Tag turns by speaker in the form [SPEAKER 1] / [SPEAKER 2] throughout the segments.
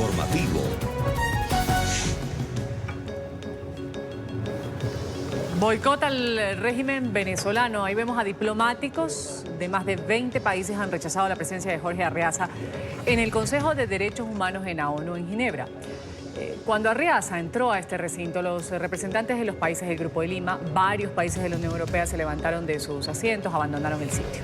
[SPEAKER 1] informativo.
[SPEAKER 2] Boicot al régimen venezolano. Ahí vemos a diplomáticos de más de 20 países han rechazado la presencia de Jorge Arreaza en el Consejo de Derechos Humanos en la ONU en Ginebra. Cuando Arreaza entró a este recinto, los representantes de los países del Grupo de Lima, varios países de la Unión Europea se levantaron de sus asientos, abandonaron el sitio.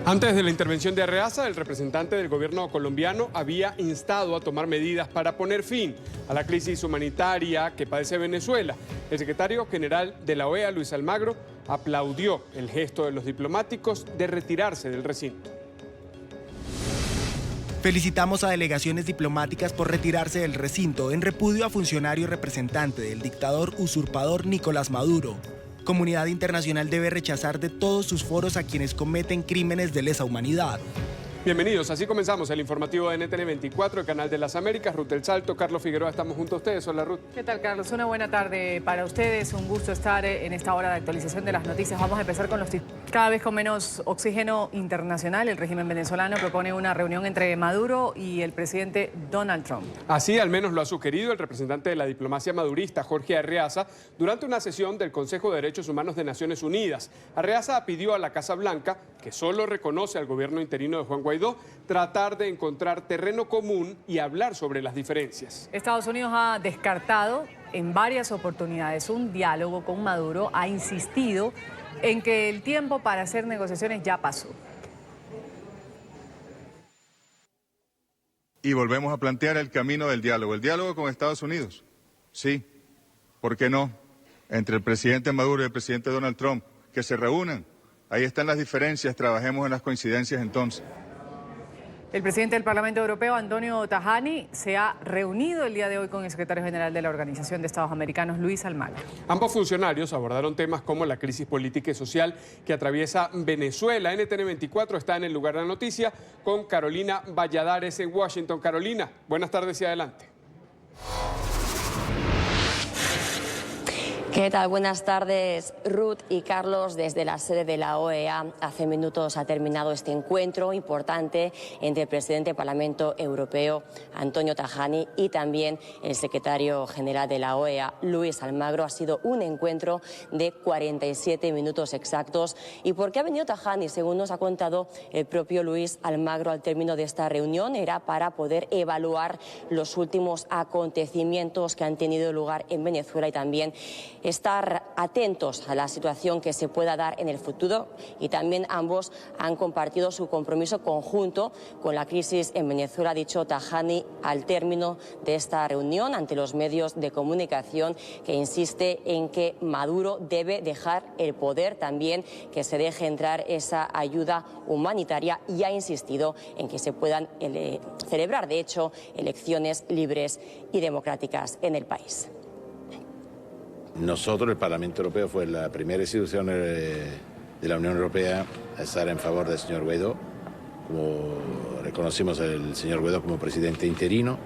[SPEAKER 3] Antes de la intervención de Arreaza, el representante del gobierno colombiano había instado a tomar medidas para poner fin a la crisis humanitaria que padece Venezuela. El secretario general de la OEA, Luis Almagro, aplaudió el gesto de los diplomáticos de retirarse del recinto.
[SPEAKER 4] Felicitamos a delegaciones diplomáticas por retirarse del recinto en repudio a funcionario representante del dictador usurpador Nicolás Maduro. Comunidad internacional debe rechazar de todos sus foros a quienes cometen crímenes de lesa humanidad.
[SPEAKER 3] Bienvenidos, así comenzamos el informativo de NTN 24, el canal de las Américas. Ruth del Salto, Carlos Figueroa, estamos junto a ustedes. Hola, Ruth.
[SPEAKER 2] ¿Qué tal, Carlos? Una buena tarde para ustedes. Un gusto estar en esta hora de actualización de las noticias. Vamos a empezar con los cada vez con menos oxígeno internacional. El régimen venezolano propone una reunión entre Maduro y el presidente Donald Trump.
[SPEAKER 3] Así al menos lo ha sugerido el representante de la diplomacia madurista, Jorge Arreaza, durante una sesión del Consejo de Derechos Humanos de Naciones Unidas. Arreaza pidió a la Casa Blanca, que solo reconoce al gobierno interino de Juan Guaidó, tratar de encontrar terreno común y hablar sobre las diferencias.
[SPEAKER 2] Estados Unidos ha descartado en varias oportunidades un diálogo con Maduro, ha insistido en que el tiempo para hacer negociaciones ya pasó.
[SPEAKER 5] Y volvemos a plantear el camino del diálogo. ¿El diálogo con Estados Unidos? Sí. ¿Por qué no? Entre el presidente Maduro y el presidente Donald Trump, que se reúnan. Ahí están las diferencias, trabajemos en las coincidencias entonces.
[SPEAKER 2] El presidente del Parlamento Europeo, Antonio Tajani, se ha reunido el día de hoy con el secretario general de la Organización de Estados Americanos, Luis Almagro.
[SPEAKER 3] Ambos funcionarios abordaron temas como la crisis política y social que atraviesa Venezuela. NTN 24 está en el lugar de la noticia con Carolina Valladares en Washington. Carolina, buenas tardes y adelante.
[SPEAKER 6] ¿Qué tal? Buenas tardes, Ruth y Carlos. Desde la sede de la OEA, hace minutos ha terminado este encuentro importante entre el presidente del Parlamento Europeo, Antonio Tajani, y también el secretario general de la OEA, Luis Almagro. Ha sido un encuentro de 47 minutos exactos. ¿Y por qué ha venido Tajani? Según nos ha contado el propio Luis Almagro al término de esta reunión, era para poder evaluar los últimos acontecimientos que han tenido lugar en Venezuela y también estar atentos a la situación que se pueda dar en el futuro, y también ambos han compartido su compromiso conjunto con la crisis en Venezuela, ha dicho Tajani al término de esta reunión ante los medios de comunicación, que insiste en que Maduro debe dejar el poder, también que se deje entrar esa ayuda humanitaria, y ha insistido en que se puedan celebrar, de hecho, elecciones libres y democráticas en el país.
[SPEAKER 7] Nosotros, el Parlamento Europeo, fue la primera institución de la Unión Europea a estar en favor del señor Guaidó. Como reconocimos al señor Guaidó como presidente interino,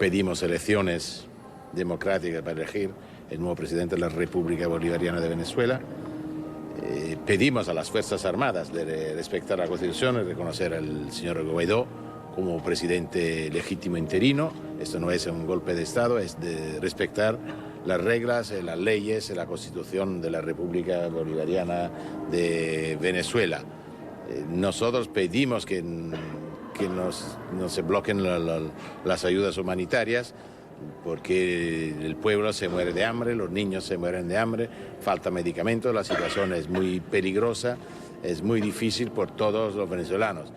[SPEAKER 7] pedimos elecciones democráticas para elegir el nuevo presidente de la República Bolivariana de Venezuela. Pedimos a las Fuerzas Armadas de respetar la Constitución y reconocer al señor Guaidó como presidente legítimo interino. Esto no es un golpe de Estado, es de respetar las reglas, las leyes, la Constitución de la República Bolivariana de Venezuela. Nosotros pedimos que no se bloqueen las ayudas humanitarias, porque el pueblo se muere de hambre, los niños se mueren de hambre, falta medicamentos, la situación es muy peligrosa, es muy difícil por todos los venezolanos.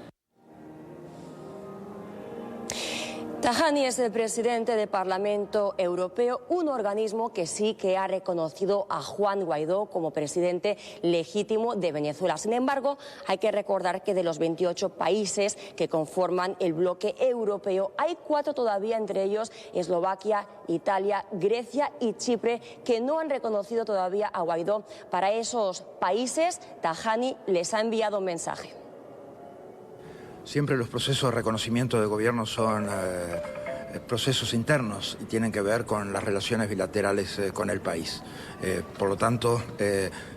[SPEAKER 6] Tajani es el presidente del Parlamento Europeo, un organismo que sí que ha reconocido a Juan Guaidó como presidente legítimo de Venezuela. Sin embargo, hay que recordar que de los 28 países que conforman el bloque europeo, hay 4 todavía, entre ellos Eslovaquia, Italia, Grecia y Chipre, que no han reconocido todavía a Guaidó. Para esos países, Tajani les ha enviado un mensaje.
[SPEAKER 8] Siempre los procesos de reconocimiento de gobierno son
[SPEAKER 1] procesos internos y tienen que ver con las relaciones bilaterales con el país. Por lo tanto,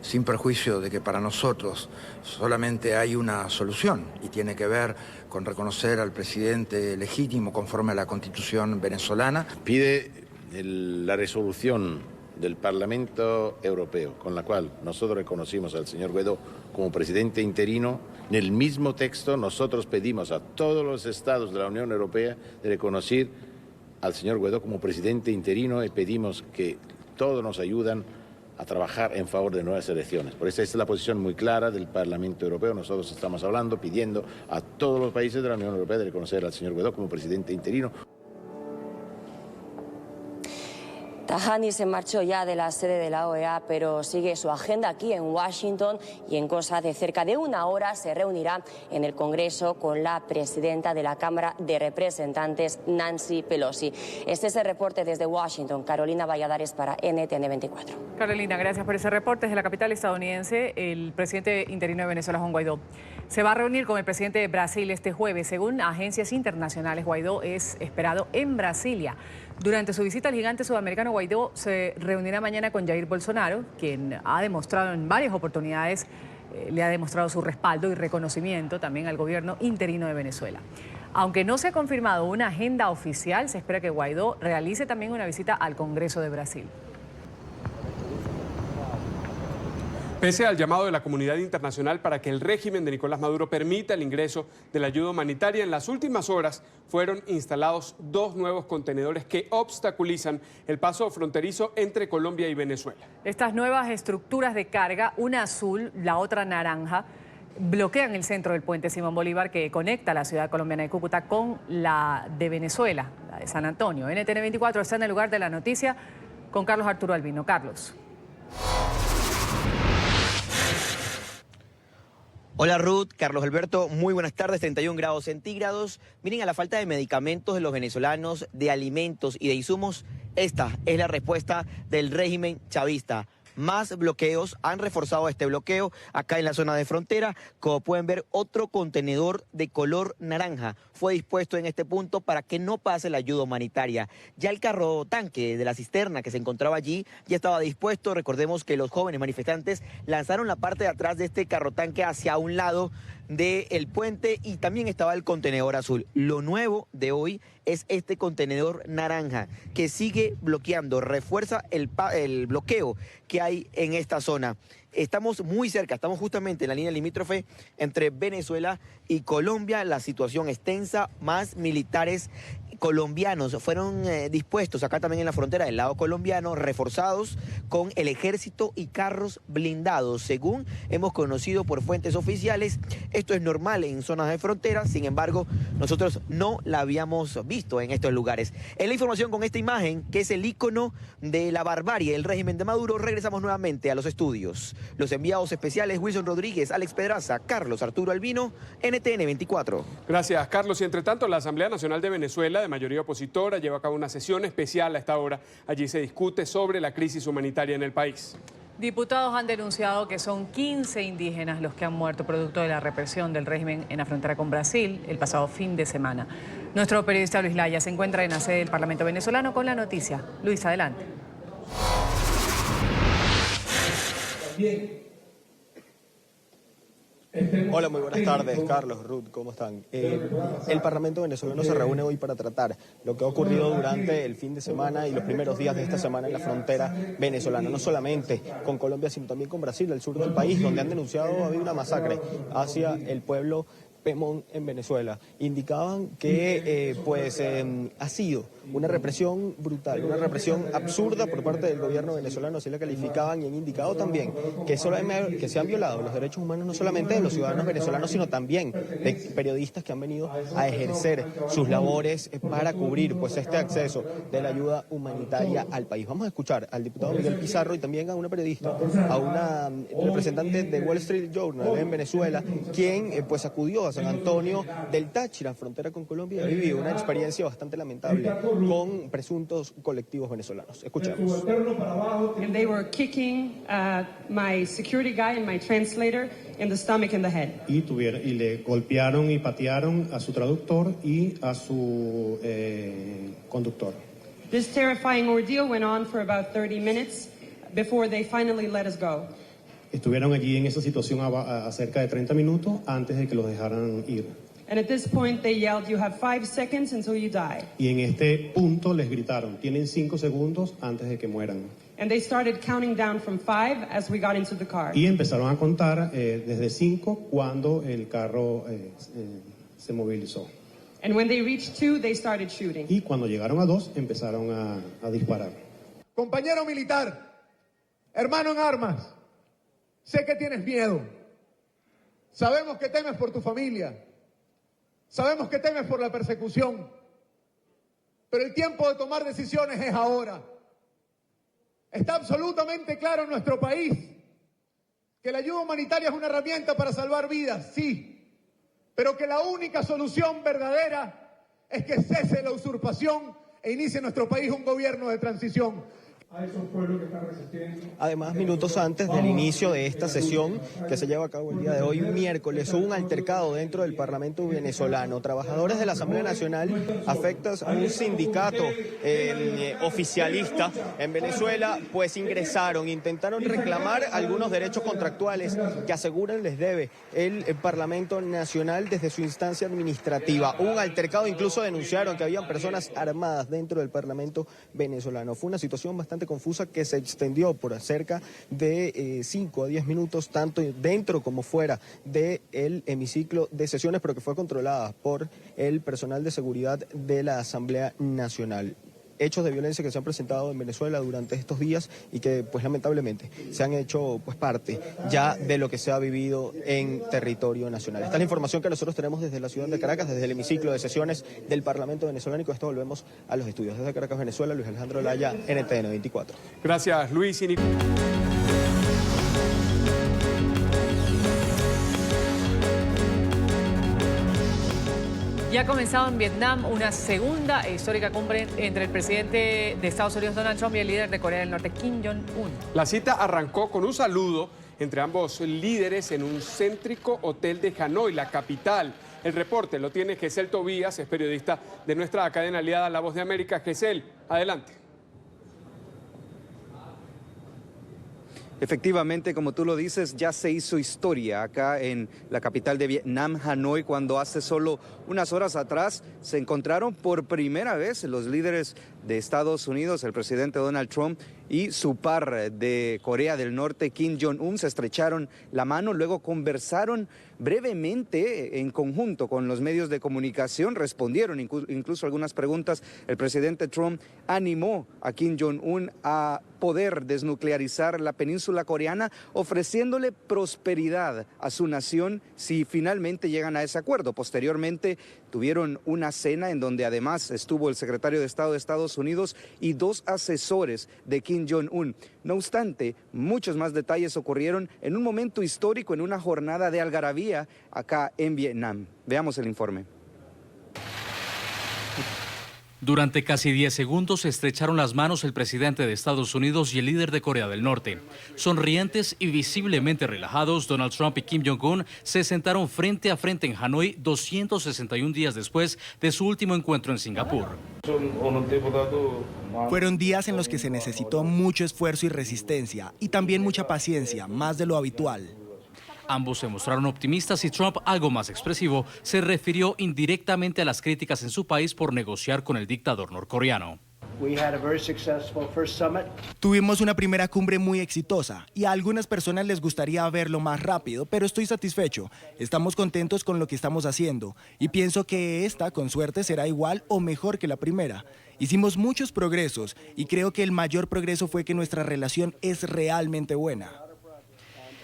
[SPEAKER 1] sin perjuicio de que para nosotros solamente hay una solución y tiene que ver con reconocer al presidente legítimo conforme a la Constitución venezolana.
[SPEAKER 7] Pide la resolución del Parlamento Europeo, con la cual nosotros reconocimos al señor Guaidó como presidente interino. En el mismo texto nosotros pedimos a todos los estados de la Unión Europea de reconocer al señor Guaidó como presidente interino y pedimos que todos nos ayuden a trabajar en favor de nuevas elecciones. Por eso esta es la posición muy clara del Parlamento Europeo. Nosotros estamos hablando, pidiendo a todos los países de la Unión Europea de reconocer al señor Guaidó como presidente interino.
[SPEAKER 6] Tajani se marchó ya de la sede de la OEA, pero sigue su agenda aquí en Washington y en cosa de cerca de una hora se reunirá en el Congreso con la presidenta de la Cámara de Representantes, Nancy Pelosi. Este es el reporte desde Washington. Carolina Valladares para NTN 24.
[SPEAKER 2] Carolina, gracias por ese reporte. Desde la capital estadounidense, el presidente interino de Venezuela, Juan Guaidó, se va a reunir con el presidente de Brasil este jueves. Según agencias internacionales, Guaidó es esperado en Brasilia. Durante su visita al gigante sudamericano, Guaidó se reunirá mañana con Jair Bolsonaro, quien ha demostrado en varias oportunidades, le ha demostrado su respaldo y reconocimiento también al gobierno interino de Venezuela. Aunque no se ha confirmado una agenda oficial, se espera que Guaidó realice también una visita al Congreso de Brasil.
[SPEAKER 3] Pese al llamado de la comunidad internacional para que el régimen de Nicolás Maduro permita el ingreso de la ayuda humanitaria, en las últimas horas fueron instalados 2 nuevos contenedores que obstaculizan el paso fronterizo entre Colombia y Venezuela.
[SPEAKER 2] Estas nuevas estructuras de carga, una azul, la otra naranja, bloquean el centro del puente Simón Bolívar que conecta la ciudad colombiana de Cúcuta con la de Venezuela, la de San Antonio. NTN 24 está en el lugar de la noticia con Carlos Arturo Albino. Carlos.
[SPEAKER 8] Hola Ruth, Carlos Alberto, muy buenas tardes, 31 grados centígrados. Miren, a la falta de medicamentos de los venezolanos, de alimentos y de insumos, esta es la respuesta del régimen chavista. Más bloqueos, han reforzado este bloqueo acá en la zona de frontera. Como pueden ver, otro contenedor de color naranja fue dispuesto en este punto para que no pase la ayuda humanitaria. Ya el carro tanque de la cisterna que se encontraba allí ya estaba dispuesto. Recordemos que los jóvenes manifestantes lanzaron la parte de atrás de este carro tanque hacia un lado del puente y también estaba el contenedor azul. Lo nuevo de hoy es este contenedor naranja que sigue bloqueando, refuerza el bloqueo que hay en esta zona. Estamos muy cerca, estamos justamente en la línea limítrofe entre Venezuela y Colombia. La situación es tensa, más militares colombianos fueron dispuestos acá también en la frontera del lado colombiano, reforzados con el ejército y carros blindados. Según hemos conocido por fuentes oficiales, esto es normal en zonas de frontera, sin embargo, nosotros no la habíamos visto en estos lugares. En la información con esta imagen, que es el ícono de la barbarie del régimen de Maduro, regresamos nuevamente a los estudios. Los enviados especiales Wilson Rodríguez, Alex Pedraza, Carlos Arturo Albino, NTN 24.
[SPEAKER 3] Gracias, Carlos. Y entre tanto, la Asamblea Nacional de Venezuela, de mayoría opositora, lleva a cabo una sesión especial a esta hora. Allí se discute sobre la crisis humanitaria en el país.
[SPEAKER 2] Diputados han denunciado que son 15 indígenas los que han muerto producto de la represión del régimen en la frontera con Brasil el pasado fin de semana. Nuestro periodista Luis Laya se encuentra en la sede del Parlamento venezolano con la noticia. Luis, adelante.
[SPEAKER 9] Hola, muy buenas tardes, Carlos, Ruth, ¿cómo están? El Parlamento venezolano se reúne hoy para tratar lo que ha ocurrido durante el fin de semana y los primeros días de esta semana en la frontera venezolana, no solamente con Colombia, sino también con Brasil, el sur del país, donde han denunciado había una masacre hacia el pueblo Pemón en Venezuela. Indicaban que ha sido una represión brutal, una represión absurda por parte del gobierno venezolano, así la calificaban, y han indicado también que se han violado los derechos humanos no solamente de los ciudadanos venezolanos, sino también de periodistas que han venido a ejercer sus labores para cubrir este acceso de la ayuda humanitaria al país. Vamos a escuchar al diputado Miguel Pizarro y también a una periodista, a una representante de Wall Street Journal en Venezuela, quien acudió a San Antonio del Táchira, frontera con Colombia, y vivió una experiencia bastante lamentable con presuntos colectivos venezolanos. Escuchemos.
[SPEAKER 10] And they were kicking my security guy and my translator in the stomach and the head.
[SPEAKER 11] Y le golpearon y patearon a su traductor y a su conductor.
[SPEAKER 10] This terrifying ordeal went on for about 30 minutes before they finally let us go.
[SPEAKER 11] Estuvieron allí en esa situación a cerca de 30 minutos antes de que los dejaran ir.
[SPEAKER 10] And at this point they yelled, "You have 5 seconds until you die."
[SPEAKER 11] Y en este punto les gritaron, tienen 5 segundos antes de que mueran.
[SPEAKER 10] And they started counting down from 5 as we got into the car.
[SPEAKER 11] Y empezaron a contar desde 5 cuando el carro se movilizó.
[SPEAKER 10] And when they reached 2, they started shooting.
[SPEAKER 11] Y cuando llegaron a 2, empezaron a disparar.
[SPEAKER 12] Compañero militar, hermano en armas, sé que tienes miedo. Sabemos que temes por tu familia. Sabemos que temes por la persecución. Pero el tiempo de tomar decisiones es ahora. Está absolutamente claro en nuestro país que la ayuda humanitaria es una herramienta para salvar vidas, sí. Pero que la única solución verdadera es que cese la usurpación e inicie en nuestro país un gobierno de transición. A esos pueblos que están resistiendo.
[SPEAKER 9] Además, minutos antes del inicio de esta sesión que se lleva a cabo el día de hoy, miércoles, hubo un altercado dentro del Parlamento venezolano. Trabajadores de la Asamblea Nacional afectados a un sindicato oficialista en Venezuela, pues intentaron reclamar algunos derechos contractuales que aseguran les debe el Parlamento Nacional desde su instancia administrativa. Hubo un altercado, incluso denunciaron que habían personas armadas dentro del Parlamento venezolano. Fue una situación bastante confusa que se extendió por cerca de 5 a 10 minutos, tanto dentro como fuera del hemiciclo de sesiones, pero que fue controlada por el personal de seguridad de la Asamblea Nacional. Hechos de violencia que se han presentado en Venezuela durante estos días y que, pues lamentablemente, se han hecho parte ya de lo que se ha vivido en territorio nacional. Esta es la información que nosotros tenemos desde la ciudad de Caracas, desde el hemiciclo de sesiones del Parlamento venezolano, y con esto volvemos a los estudios. Desde Caracas, Venezuela, Luis Alejandro Laya, NTN 24.
[SPEAKER 3] Gracias, Luis.
[SPEAKER 2] Ya ha comenzado en Vietnam una segunda e histórica cumbre entre el presidente de Estados Unidos, Donald Trump, y el líder de Corea del Norte, Kim Jong-un.
[SPEAKER 3] La cita arrancó con un saludo entre ambos líderes en un céntrico hotel de Hanoi, la capital. El reporte lo tiene Gesell Tobías, es periodista de nuestra cadena aliada La Voz de América. Gesell, adelante.
[SPEAKER 13] Efectivamente, como tú lo dices, ya se hizo historia acá en la capital de Vietnam, Hanoi, cuando hace solo unas horas atrás se encontraron por primera vez los líderes de Estados Unidos, el presidente Donald Trump y su par de Corea del Norte, Kim Jong-un. Se estrecharon la mano, luego conversaron brevemente en conjunto con los medios de comunicación, respondieron incluso algunas preguntas. El presidente Trump animó a Kim Jong-un a poder desnuclearizar la península coreana, ofreciéndole prosperidad a su nación si finalmente llegan a ese acuerdo. Posteriormente tuvieron una cena en donde además estuvo el secretario de Estado de Estados Unidos y 2 asesores de Kim Jong-un. No obstante, muchos más detalles ocurrieron en un momento histórico, en una jornada de algarabía acá en Vietnam. Veamos el informe.
[SPEAKER 14] Durante casi 10 segundos se estrecharon las manos el presidente de Estados Unidos y el líder de Corea del Norte. Sonrientes y visiblemente relajados, Donald Trump y Kim Jong-un se sentaron frente a frente en Hanoi 261 días después de su último encuentro en Singapur.
[SPEAKER 4] Fueron días en los que se necesitó mucho esfuerzo y resistencia, y también mucha paciencia, más de lo habitual.
[SPEAKER 14] Ambos se mostraron optimistas y Trump, algo más expresivo, se refirió indirectamente a las críticas en su país por negociar con el dictador norcoreano.
[SPEAKER 4] Tuvimos una primera cumbre muy exitosa y a algunas personas les gustaría verlo más rápido, pero estoy satisfecho. Estamos contentos con lo que estamos haciendo y pienso que esta, con suerte, será igual o mejor que la primera. Hicimos muchos progresos y creo que el mayor progreso fue que nuestra relación es realmente buena.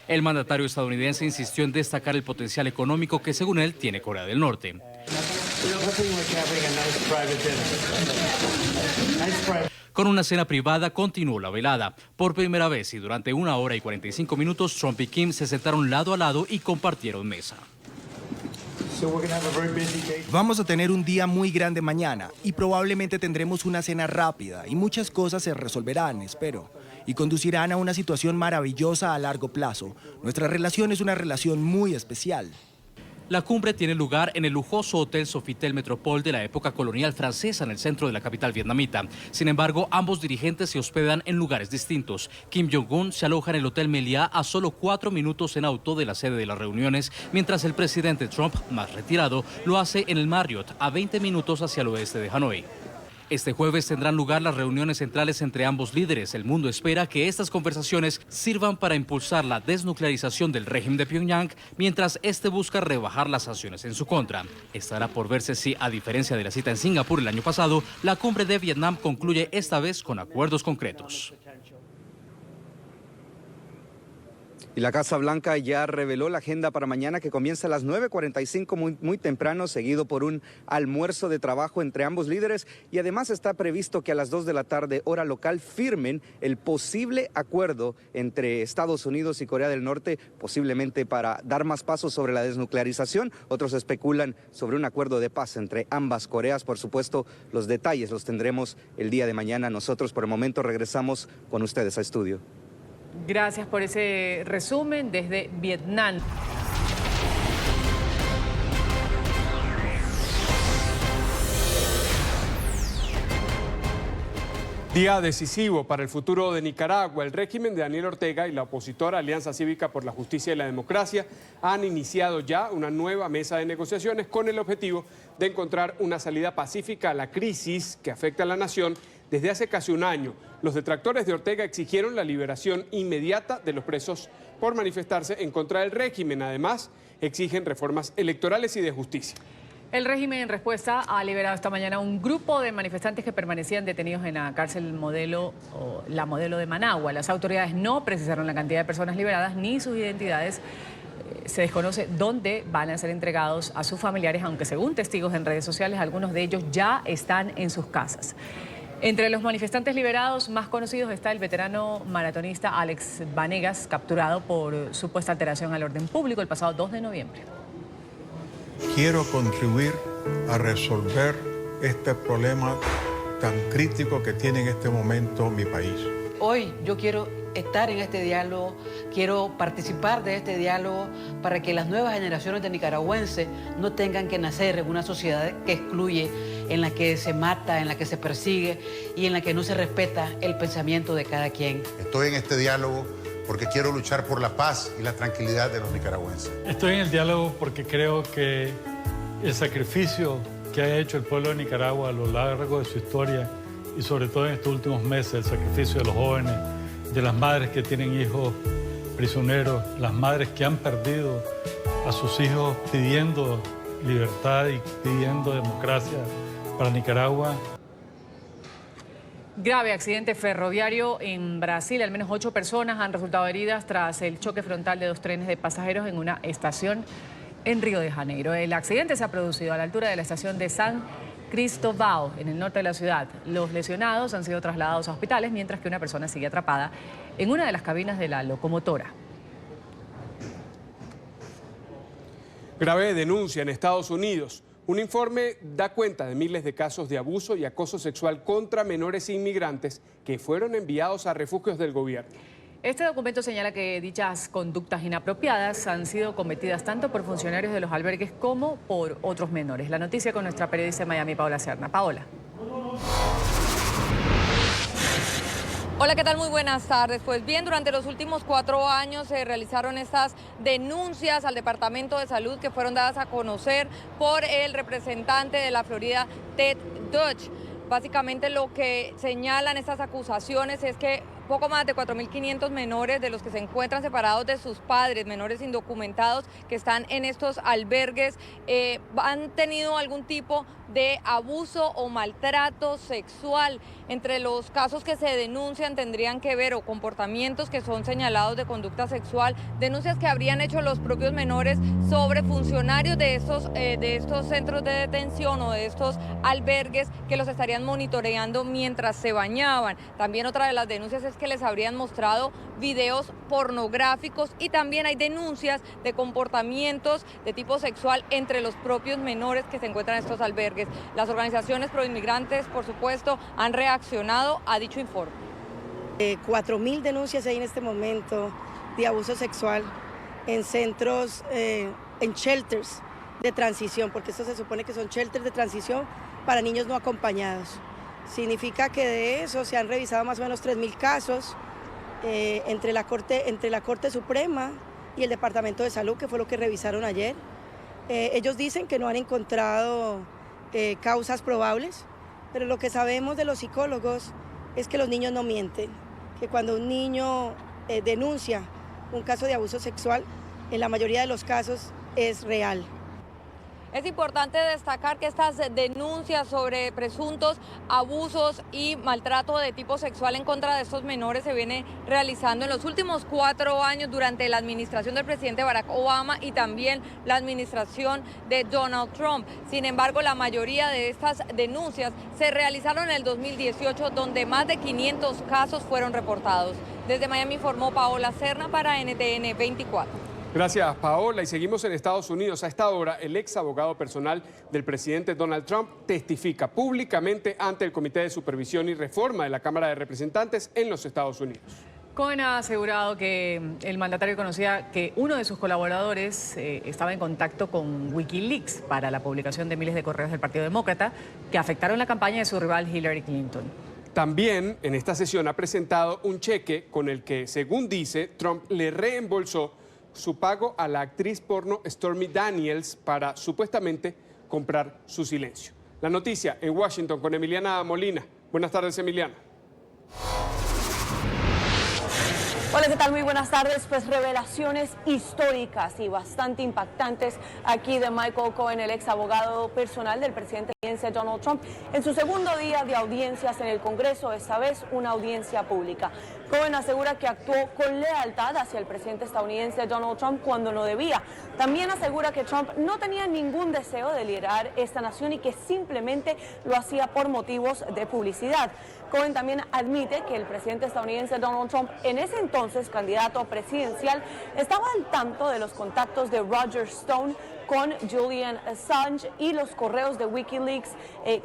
[SPEAKER 14] El mandatario estadounidense insistió en destacar el potencial económico que, según él, tiene Corea del Norte. Con una cena privada continuó la velada. Por primera vez y durante 1 hora y 45 minutos, Trump y Kim se sentaron lado a lado y compartieron mesa.
[SPEAKER 4] Vamos a tener un día muy grande mañana y probablemente tendremos una cena rápida y muchas cosas se resolverán, espero, y conducirán a una situación maravillosa a largo plazo. Nuestra relación es una relación muy especial.
[SPEAKER 14] La cumbre tiene lugar en el lujoso Hotel Sofitel Metropole de la época colonial francesa en el centro de la capital vietnamita. Sin embargo, ambos dirigentes se hospedan en lugares distintos. Kim Jong-un se aloja en el Hotel Meliá a solo 4 minutos en auto de la sede de las reuniones, mientras el presidente Trump, más retirado, lo hace en el Marriott a 20 minutos hacia el oeste de Hanoi. Este jueves tendrán lugar las reuniones centrales entre ambos líderes. El mundo espera que estas conversaciones sirvan para impulsar la desnuclearización del régimen de Pyongyang, mientras este busca rebajar las sanciones en su contra. Estará por verse si, a diferencia de la cita en Singapur el año pasado, la cumbre de Vietnam concluye esta vez con acuerdos concretos.
[SPEAKER 13] Y la Casa Blanca ya reveló la agenda para mañana, que comienza a las 9:45 muy temprano, seguido por un almuerzo de trabajo entre ambos líderes, y además está previsto que a las 2 de la tarde, hora local, firmen el posible acuerdo entre Estados Unidos y Corea del Norte, posiblemente para dar más pasos sobre la desnuclearización. Otros especulan sobre un acuerdo de paz entre ambas Coreas. Por supuesto, los detalles los tendremos el día de mañana. Nosotros por el momento regresamos con ustedes a estudio.
[SPEAKER 2] Gracias por ese resumen desde Vietnam.
[SPEAKER 3] Día decisivo para el futuro de Nicaragua. El régimen de Daniel Ortega y la opositora Alianza Cívica por la Justicia y la Democracia han iniciado ya una nueva mesa de negociaciones con el objetivo de encontrar una salida pacífica a la crisis que afecta a la nación desde hace casi un año. Los detractores de Ortega exigieron la liberación inmediata de los presos por manifestarse en contra del régimen. Además, exigen reformas electorales y de justicia.
[SPEAKER 2] El régimen, en respuesta, ha liberado esta mañana un grupo de manifestantes que permanecían detenidos en la cárcel la modelo de Managua. Las autoridades no precisaron la cantidad de personas liberadas ni sus identidades. Se desconoce dónde van a ser entregados a sus familiares, aunque según testigos en redes sociales, algunos de ellos ya están en sus casas. Entre los manifestantes liberados más conocidos está el veterano maratonista Alex Vanegas, capturado por supuesta alteración al orden público el pasado 2 de noviembre.
[SPEAKER 15] Quiero contribuir a resolver este problema tan crítico que tiene en este momento mi país.
[SPEAKER 16] Hoy yo quiero estar en este diálogo, quiero participar de este diálogo para que las nuevas generaciones de nicaragüenses no tengan que nacer en una sociedad que excluye, en la que se mata, en la que se persigue y en la que no se respeta el pensamiento de cada quien.
[SPEAKER 17] Estoy en este diálogo porque quiero luchar por la paz y la tranquilidad de los nicaragüenses.
[SPEAKER 18] Estoy en el diálogo porque creo que el sacrificio que ha hecho el pueblo de Nicaragua a lo largo de su historia y sobre todo en estos últimos meses, el sacrificio de los jóvenes, de las madres que tienen hijos prisioneros, las madres que han perdido a sus hijos pidiendo libertad y pidiendo democracia para Nicaragua.
[SPEAKER 2] Grave accidente ferroviario en Brasil. Al menos 8 personas han resultado heridas tras el choque frontal de 2 trenes de pasajeros en una estación en Río de Janeiro. El accidente se ha producido a la altura de la estación de San Cristóvão, en el norte de la ciudad. Los lesionados han sido trasladados a hospitales, mientras que una persona sigue atrapada en una de las cabinas de la locomotora.
[SPEAKER 3] Grave denuncia en Estados Unidos. Un informe da cuenta de miles de casos de abuso y acoso sexual contra menores inmigrantes que fueron enviados a refugios del gobierno.
[SPEAKER 2] Este documento señala que dichas conductas inapropiadas han sido cometidas tanto por funcionarios de los albergues como por otros menores. La noticia con nuestra periodista de Miami, Paola Serna. Paola.
[SPEAKER 19] Hola, ¿qué tal? Muy buenas tardes. Pues bien, durante los últimos 4 años se realizaron estas denuncias al Departamento de Salud que fueron dadas a conocer por el representante de la Florida, Ted Deutch. Básicamente lo que señalan estas acusaciones es que poco más de 4.500 menores de los que se encuentran separados de sus padres, menores indocumentados que están en estos albergues, han tenido algún tipo de abuso o maltrato sexual. Entre los casos que se denuncian tendrían que ver o comportamientos que son señalados de conducta sexual, denuncias que habrían hecho los propios menores sobre funcionarios de estos centros de detención o de estos albergues que los estarían monitoreando mientras se bañaban. También otra de las denuncias es que les habrían mostrado videos pornográficos y también hay denuncias de comportamientos de tipo sexual entre los propios menores que se encuentran en estos albergues. Las organizaciones proinmigrantes, por supuesto, han reaccionado a dicho informe.
[SPEAKER 20] 4.000 denuncias hay en este momento de abuso sexual en centros, en shelters de transición, porque esto se supone que son shelters de transición para niños no acompañados. Significa que de eso se han revisado más o menos 3.000 casos entre la Corte Suprema y el Departamento de Salud, que fue lo que revisaron ayer. Ellos dicen que no han encontrado causas probables, pero lo que sabemos de los psicólogos es que los niños no mienten, que cuando un niño denuncia un caso de abuso sexual, en la mayoría de los casos es real.
[SPEAKER 19] Es importante destacar que estas denuncias sobre presuntos abusos y maltrato de tipo sexual en contra de estos menores se viene realizando en los últimos 4 años durante la administración del presidente Barack Obama y también la administración de Donald Trump. Sin embargo, la mayoría de estas denuncias se realizaron en el 2018, donde más de 500 casos fueron reportados. Desde Miami informó Paola Serna para NTN 24.
[SPEAKER 3] Gracias, Paola. Y seguimos en Estados Unidos. A esta hora, el ex abogado personal del presidente Donald Trump testifica públicamente ante el Comité de Supervisión y Reforma de la Cámara de Representantes en los Estados Unidos.
[SPEAKER 2] Cohen ha asegurado que el mandatario conocía que uno de sus colaboradores estaba en contacto con Wikileaks para la publicación de miles de correos del Partido Demócrata que afectaron la campaña de su rival Hillary Clinton.
[SPEAKER 3] También en esta sesión ha presentado un cheque con el que, según dice, Trump le reembolsó su pago a la actriz porno Stormy Daniels para supuestamente comprar su silencio. La noticia en Washington con Emiliana Molina. Buenas tardes, Emiliana.
[SPEAKER 21] Hola, ¿qué tal? Muy buenas tardes. Pues revelaciones históricas y bastante impactantes aquí de Michael Cohen, el ex abogado personal del presidente estadounidense Donald Trump, en su segundo día de audiencias en el Congreso, esta vez una audiencia pública. Cohen asegura que actuó con lealtad hacia el presidente estadounidense Donald Trump cuando no debía. También asegura que Trump no tenía ningún deseo de liderar esta nación y que simplemente lo hacía por motivos de publicidad. Cohen también admite que el presidente estadounidense Donald Trump, en ese entonces candidato presidencial, estaba al tanto de los contactos de Roger Stone con Julian Assange y los correos de Wikileaks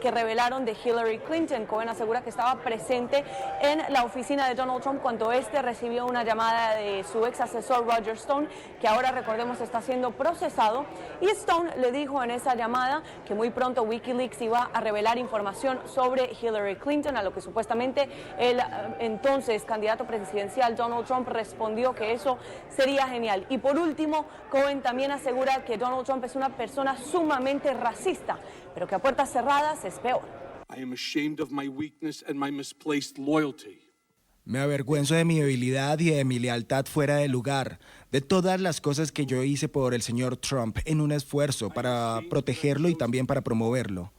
[SPEAKER 21] que revelaron de Hillary Clinton. Cohen asegura que estaba presente en la oficina de Donald Trump cuando este recibió una llamada de su ex asesor Roger Stone, que ahora recordemos está siendo procesado, y Stone le dijo en esa llamada que muy pronto Wikileaks iba a revelar información sobre Hillary Clinton, a lo que supuestamente el entonces candidato presidencial Donald Trump respondió que eso sería genial. Y por último, Cohen también asegura que Donald Trump es una persona sumamente racista, pero que a puertas cerradas es peor.
[SPEAKER 22] I am ashamed of my weakness and my misplaced loyalty.
[SPEAKER 4] Me avergüenzo de mi debilidad y de mi lealtad fuera de lugar, de todas las cosas que yo hice por el señor Trump en un esfuerzo para protegerlo y también para promoverlo.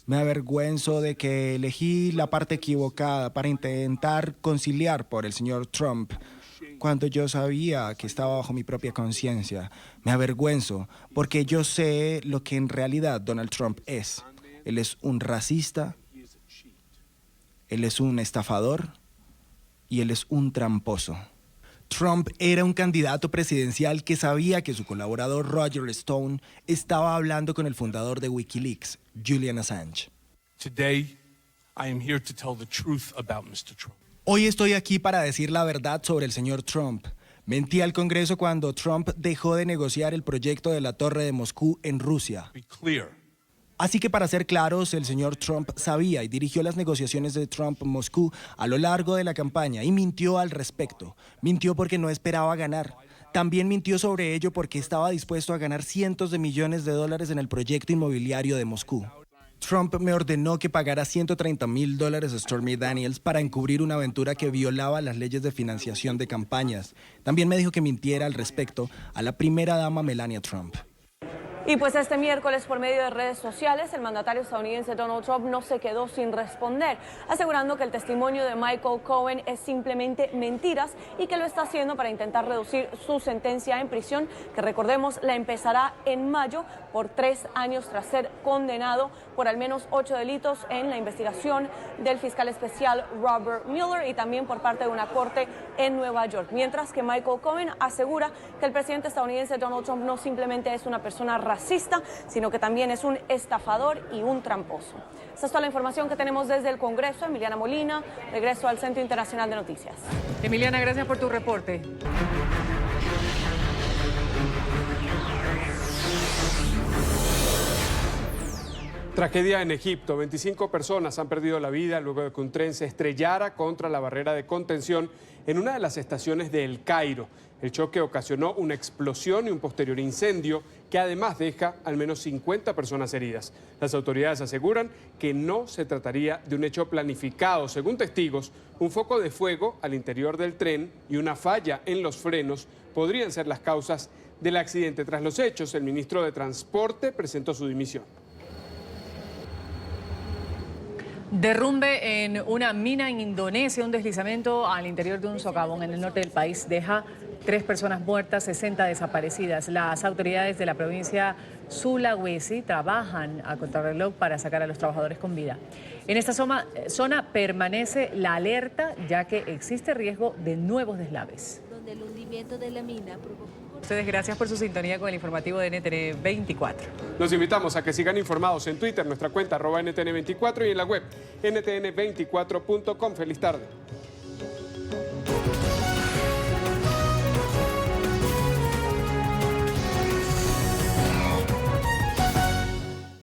[SPEAKER 4] Me avergüenzo de que elegí la parte equivocada para intentar conciliar por el señor Trump cuando yo sabía que estaba bajo mi propia conciencia. Me avergüenzo porque yo sé lo que en realidad Donald Trump es. Él es un racista, él es un estafador y él es un tramposo. Trump era un candidato presidencial que sabía que su colaborador Roger Stone estaba hablando con el fundador de Wikileaks, Julian Assange.
[SPEAKER 22] Today, I am here to tell the truth about Mr. Trump.
[SPEAKER 4] Hoy estoy aquí para decir la verdad sobre el señor Trump. Mentí al Congreso cuando Trump dejó de negociar el proyecto de la Torre de Moscú en Rusia.
[SPEAKER 22] Be clear.
[SPEAKER 4] Así que para ser claros, el señor Trump sabía y dirigió las negociaciones de Trump-Moscú a lo largo de la campaña y mintió al respecto. Mintió porque no esperaba ganar. También mintió sobre ello porque estaba dispuesto a ganar cientos de millones de dólares en el proyecto inmobiliario de Moscú. Trump me ordenó que pagara $130,000 a Stormy Daniels para encubrir una aventura que violaba las leyes de financiación de campañas. También me dijo que mintiera al respecto a la primera dama Melania Trump.
[SPEAKER 21] Y pues este miércoles, por medio de redes sociales, el mandatario estadounidense Donald Trump no se quedó sin responder, asegurando que el testimonio de Michael Cohen es simplemente mentiras y que lo está haciendo para intentar reducir su sentencia en prisión, que recordemos la empezará en mayo por 3 años tras ser condenado por al menos 8 delitos en la investigación del fiscal especial Robert Mueller y también por parte de una corte en Nueva York. Mientras que Michael Cohen asegura que el presidente estadounidense Donald Trump no simplemente es una persona racista, sino que también es un estafador y un tramposo. Esta es toda la información que tenemos desde el Congreso. Emiliana Molina, regreso al Centro Internacional de Noticias.
[SPEAKER 2] Emiliana, gracias por tu reporte.
[SPEAKER 3] Tragedia en Egipto. 25 personas han perdido la vida luego de que un tren se estrellara contra la barrera de contención en una de las estaciones de El Cairo. El choque ocasionó una explosión y un posterior incendio que además deja al menos 50 personas heridas. Las autoridades aseguran que no se trataría de un hecho planificado. Según testigos, un foco de fuego al interior del tren y una falla en los frenos podrían ser las causas del accidente. Tras los hechos, el ministro de Transporte presentó su dimisión.
[SPEAKER 2] Derrumbe en una mina en Indonesia. Un deslizamiento al interior de un socavón en el norte del país deja 3 personas muertas, 60 desaparecidas. Las autoridades de la provincia Sulawesi trabajan a contrarreloj para sacar a los trabajadores con vida. En esta zona permanece la alerta, ya que existe riesgo de nuevos deslaves.
[SPEAKER 1] Donde el hundimiento de la mina provocó...
[SPEAKER 2] Ustedes, gracias por su sintonía con el informativo de NTN 24.
[SPEAKER 3] Los invitamos a que sigan informados en Twitter, nuestra cuenta @NTN24 y en la web ntn24.com. Feliz tarde.